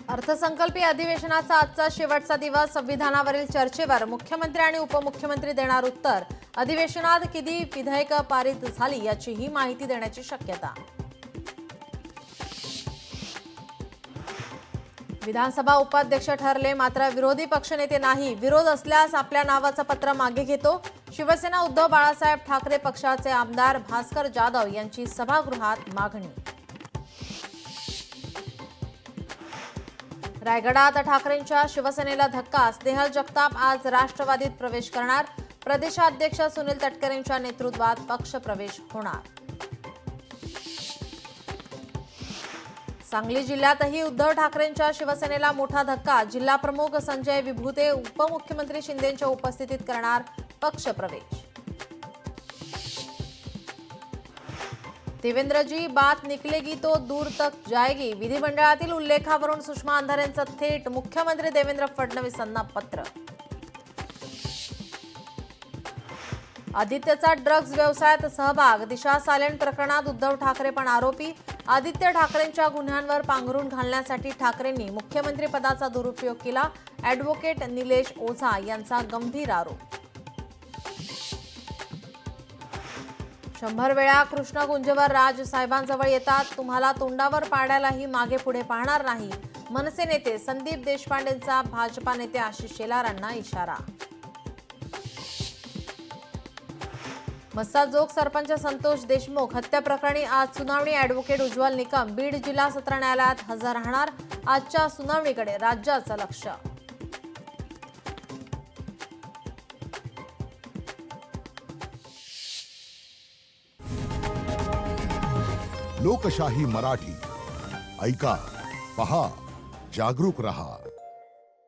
अर्थसंकल्पीय अधिवेशनाचा आजचा शेवटचा दिवस. संविधानावरील चर्चेवर मुख्यमंत्री आणि उपमुख्यमंत्री देणार उत्तर. अधिवेशनात किती विधेयकं पारित झाली याची ही माहिती देण्याची शक्यता. विधानसभा उपाध्यक्ष ठरले मात्र विरोधी पक्षनेते नाही. विरोध असल्यास आपल्या नावाचं पत्र मागे घेतो. शिवसेना उद्धव बाळासाहेब ठाकरे पक्षाचे आमदार भास्कर जाधव यांची सभागृहात मागणी. रायगडात ठाकरेंच्या शिवसेनेला धक्का. स्नेहल जगताप आज राष्ट्रवादीत प्रवेश करणार. प्रदेशाध्यक्ष सुनील तटकरेंच्या नेतृत्वात पक्ष प्रवेश होणार. सांगली जिल्ह्यातही उद्धव ठाकरेंच्या शिवसेनेला मोठा धक्का. जिल्हा प्रमुख संजय विभूते उपमुख्यमंत्री शिंदेंच्या उपस्थितीत करणार पक्ष प्रवेश. देवेंद्रजी बात निकलेगी तो दूर तक जाएगी. विधिमंडळातील उल्लेखावरून सुषमा अंधारेंचं थेट मुख्यमंत्री देवेंद्र फडणवीसांना पत्र. आदित्यचा ड्रग्ज व्यवसायात सहभाग. दिशा सायलेंट प्रकरणात उद्धव ठाकरे पण आरोपी. आदित्य ठाकरेंच्या गुन्ह्यांवर पांघरून घालण्यासाठी ठाकरेंनी मुख्यमंत्री पदाचा दुरुपयोग केला. ॲडव्होकेट निलेश ओझा यांचा गंभीर आरोप. 100 वेळा कृष्ण गुंजवर राज साहेबांजवळ येतात. तुम्हाला तोंडावर पाडायलाही मागे पुढे पाहणार नाही. मनसे नेते संदीप देशपांडेंचा भाजपा नेते आशिष शेलारांना इशारा. मस्साजोग सरपंच संतोष देशमुख हत्या प्रकरणी आज सुनावणी. ॲडव्होकेट उज्ज्वल निकम बीड जिल्हा सत्र न्यायालयात हजर राहणार. आजच्या सुनावणीकडे राज्याचं लक्ष. लोकशाही मराठी ऐका, पहा, जागरूक रहा.